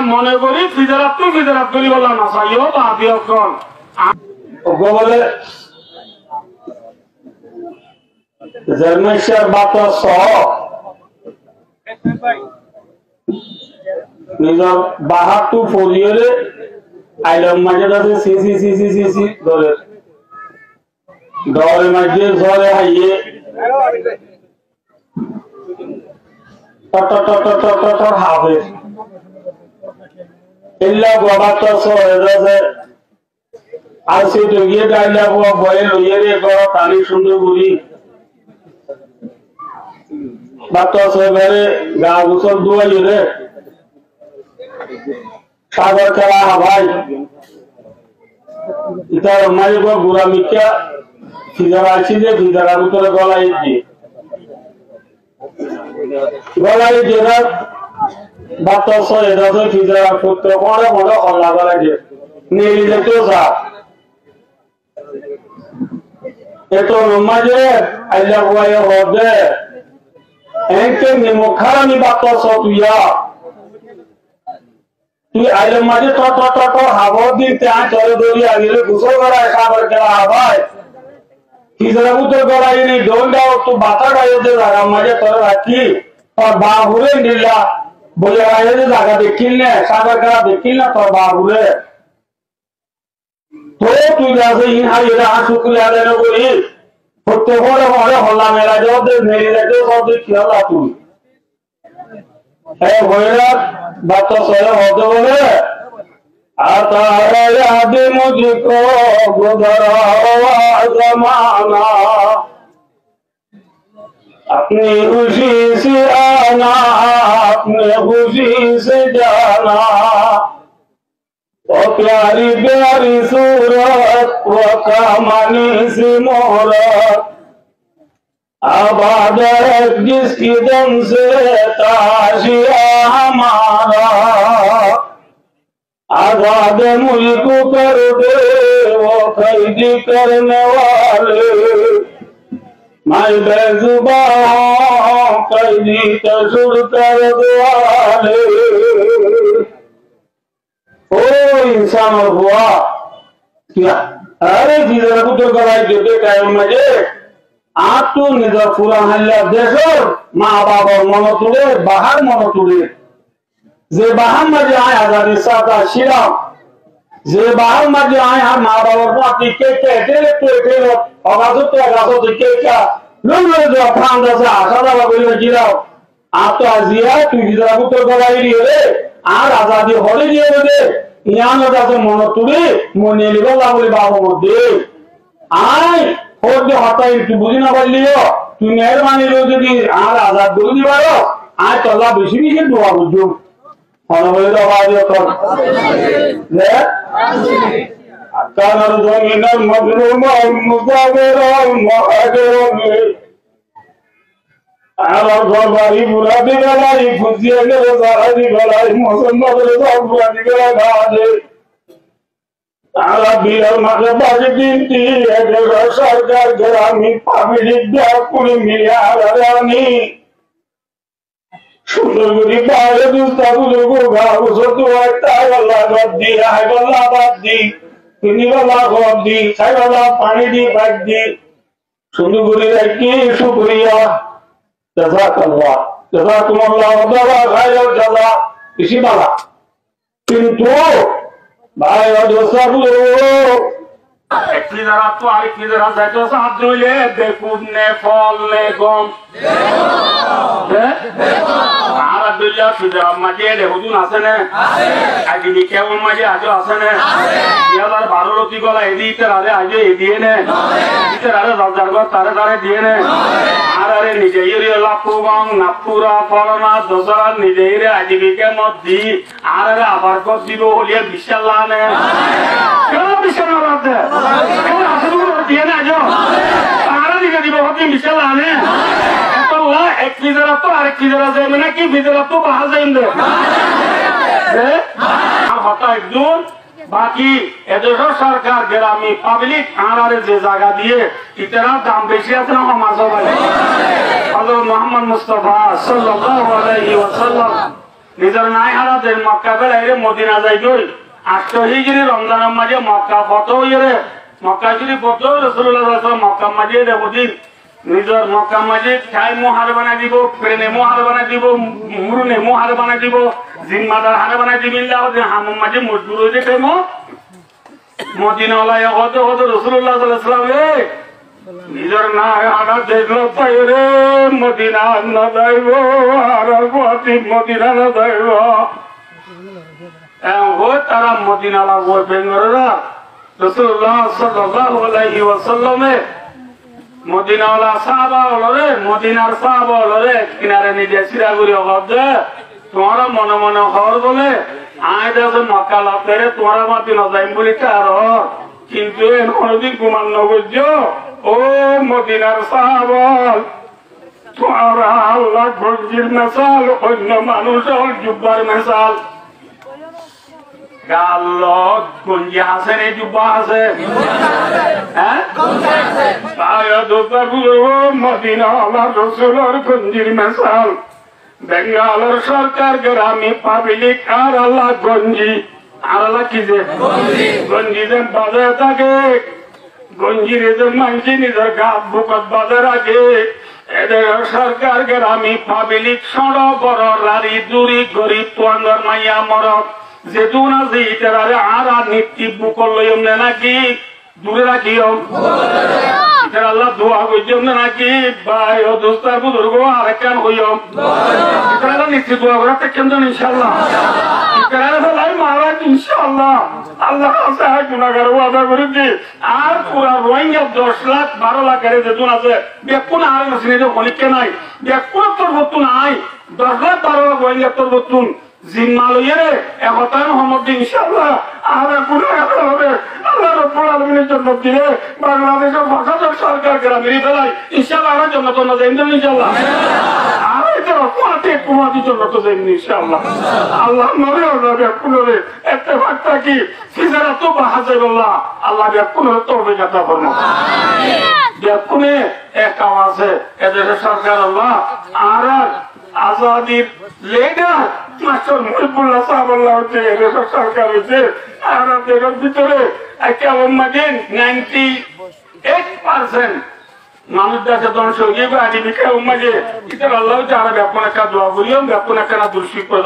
মনে করি ফিজারাত তো ফিজারাত করি বললাম না চাইও বাপি অকল বলে জন্মেশ্বর বাত নিজের বাহাতু ফরিয়ে আইলাম মাঝে আছে সিসি সিসি সিসি ধরে ডরে মাঝে ঝরে হাইয়ে হাবে ইল্লা গোবাতো সরে আর সেটা গিয়ে গাইলা বয়ে লইয়ে রে গড় পানি সুন্দর করি বাতো সরে গা গুসল দুয়াই রে সাগর খেলা ভাই ইতার মাঝে গুড়া মিথ্যা ফিজার আছি যে ফিজারার ভিতরে গলায় দিয়ে গলায় যেটা বাতাস হয়ে যাচ্ছে ফিজার করতে পরে মনে হল্লা গলায় যে নিয়ে যেতেও যা এত মাঝে আইলা বয়ে হবে একে নিমখারানি বাতাস তুইয়া তুই আইলে মাঝে হাবর দিতে চলে দৌড়ি আগিলে গোসল করায় খাবার খেলা হাবায় ফিজার ভিতরে গলায় নেই দৌড় দাও তো বাতা গায়ে যে জায়গা মাঝে তোর রাখি তোর বা ঘুরে নিলা বলে গায়ে যে জায়গা দেখিল না সাগর খেলা দেখিল না তোর বা ঘুরে তো তুই যাচ্ছে ইহা এরা শুক্রিয়া আদায় করি প্রত্যেক ঘরে হল্লা মেলা যাও মেরে যাতে সব খেয়াল তুই ভৈরব বাত সরে হতে বলে याद मुझको गुजरा जमाना अपनी खुशी से आना अपने खुशी से जाना वो प्यारी प्यारी सूरत वो कमानी सी मोहरत आबाद है जिसकी दम से ताशिया हमारा आजाद मुल्क कर दे वो कैदी करने वाले मैं बेजुबा कैदी तजुर कर दे ओ इंसान हुआ क्या अरे जिधर तो गवाई देते टाइम मजे आप तो निधर पूरा हल्ला देखो माँ बाबा मनो तुले बाहर मनो तुले যে বাহার মাঝে আয় আজাদের সাথে ছিলাম যে বাহার মাঝে আয় আর মা বাবার পাতি কে কে এটেলে তো এটেলে অগাধতে অগাধতে কে কে লুলে যে ফান্ড আছে আশা দাবা বলে গিরাও আর তো আজিয়া তুই গিরা তো গলাই রে আর আজাদি হলে দিয়ে দে ইয়ানো দাসে মন তুলি মনে লিবা বলে বাবা মধ্যে আয় ওর যে হাতাই তুই বুঝি না পারলিও তুই মেহরবানি রে যদি আর আজাদ বলে দিবারো আয় তোলা বেশি বেশি দোয়া বুঝো অনবরত আওয়াজে কর লে কানার জমিনার মজলুম মুজাবির মুহাজির আর গবারি মুরাদি গলাই ফুজিয়ে গেল সাহাদি গলাই মুসলমানের সব বুরাদি গলা গাজে আরবিয়ার মাঝে বাজে দিনটি এদের সরকার গ্রামী পাবলিক ব্যাকুল মিয়া রানি সুন্দর করে বাইরে দুস্তাগুলো গাও সত্য একটা গলা গদ দি আই গলা বাদ দি তিনি গলা গদ দি খাই গলা পানি দি বাদ দি সুন্দর করে রাখি শুকরিয়া জাযাকাল্লাহ জাযাকুমুল্লাহ ওয়া খায়রাল জাযা বেশি বালা কিন্তু ভাই দুস্তাগুলো একলি যারা তো আরেকলি যারা যাইতো সাহায্য হইলে বেকুব নে ফল নে গম আর দুইয়া ফিজার মাঝে হুজুন আছে না আগে কেমন মাঝে আজও আছে না ইয়ালার 12 লতি গলা এদিতে আরে আজও এদিয়ে নে এদিতে আরে জারগর তারে তারে দিয়ে নে আর আরে নিজে ইরে লাপুগং নাপুরা ফলনা দসরা নিজে ইরে আজীবিকে মত দি আর আরে আবার কত দিব হলিয়া বিশাল্লাহ নে কেন বিশাল্লাহ রাতে কেন আসলে দিয়ে না আজও আর দিকে দিব হতি বিশাল্লাহ নে আল্লাহ এক ফিজারা তো আরেক ফিজারা যাবে নাকি ফিজারা তো বাহা যাইবে আর হতা একজন বাকি এদেশের সরকার গ্রামী পাবলিক আনারে যে জায়গা দিয়ে ইতারা দাম বেশি আছে না সমাজ হযরত মুহাম্মদ মুস্তাফা সাল্লাল্লাহু আলাইহি ওয়াসাল্লাম নিজের নাই হারাদের মক্কা বেলাইরে মদিনা যাই গই 8 হিজরি রমজানের মাঝে মক্কা ফটো হইরে মক্কা যদি ফটো রাসূলুল্লাহ সাল্লাল্লাহু আলাইহি ওয়াসাল্লাম মক্কা মাঝে দেখুদিন নিজের মক্কা মাঝে খাই মোহার বানাই দিব প্রেনে মোহার বানাই দিব মুরুনে মোহার বানাই দিব জিম্মাদার হারে বানাই দিবিল্লাহ হামম মাঝে মজদুর হয়ে যেতে মদিনা ওলায় হতে হতে রাসূলুল্লাহ সাল্লাল্লাহু আলাইহি ওয়াসাল্লাম নিজের না হারা দেখলো পাইরে মদিনা না যাইব আর পথি মদিনা না যাইব তারা মদিনা লাগবে বেঙ্গলরা রাসূলুল্লাহ সাল্লাল্লাহু আলাইহি ওয়াসাল্লামে মদিনাওয়ালা সাহাবা হলরে মদিনার সাহাবা হলরে কিনারে নিজে সিরাগুড়ি অভাবে তোমার মনে মনে হর বলে আয় দেখো মক্কা লাভ করে তোমার মদিনা যাইম বলি তার কিন্তু কোনদিন কুমার নগর্য ও মদিনার সাহাবা তোমারা আল্লাহ গঞ্জির মেশাল অন্য মানুষ হল জুব্বার মেশাল গঞ্জি আছে নে জুব্বা আছে গঞ্জির মেশাল বেঙ্গালোর সরকার গ্রামী পাবলিক আর আল্লাহ গঞ্জি আর আল্লাহ কি যে গঞ্জি যে বাজার থাকে গঞ্জির যে মানছি নিজের গাছ বুকত বাজার আগে এদের সরকার গ্রামী পাবলিক সড় বড় লারি দূরি গরিব তোয়াঙ্গর মাইয়া মরক যেহেতু না যে ইটারে আর নিত্যি বুকল লইম না নাকি দূরে রাখিও ইটার আল্লাহ দোয়া কইম না নাকি ভাই ও দোস্তার বুজুর্গ আর কান কইম ইটারে নিত্যি দোয়া করা কেন ইনশাআল্লাহ ইটারে ফলাই মহারাজ ইনশাআল্লাহ আল্লাহ কাছে গুনাহগার ওয়াদা করেছি আর পুরা রোহিঙ্গা 10 লাখ 12 লাখ এর যেতুন আছে বেকুন আর নসিনে যে হলিকে নাই বেকুন তোর বতুন নাই 10 লাখ 12 লাখ রোহিঙ্গা তোর বতুন জিম্মা লইয়ে একতার মোহাম্মদ ইনশাআল্লাহ আর গুনাহগার হবে আল্লাহ রাব্বুল আলামিনের জন্য দিলে বাংলাদেশের ভাষার সরকার গ্রামের ফেলাই ইনশাআল্লাহ আর জন্য তো না যাইবেন ইনশাআল্লাহ আর এটা কোয়াতে কুমাদি জন্য তো যাইবেন ইনশাআল্লাহ আল্লাহ নরে হবে কুনরে ইত্তেফাক থাকি সিজারা তো বাহাজাল্লাহ আল্লাহ কুনরে তওবা কাতা ফরমা আমিন দেখুনে এক আওয়াজে এদের সরকার আল্লাহ আর আজাদির লিডার মাস্টার মুহিবুল্লাহ সাহাবাল্লাহ হচ্ছে এদের সরকার হচ্ছে আর এদের ভিতরে কেমন মাঝে 98% মানুষ দেশে ধ্বংস হয়ে গিয়ে আদিবিকে মাঝে ইতার আল্লাহ যারা ব্যাপন একটা দোয়া করিও ব্যাপন একটা দুর্শিক করে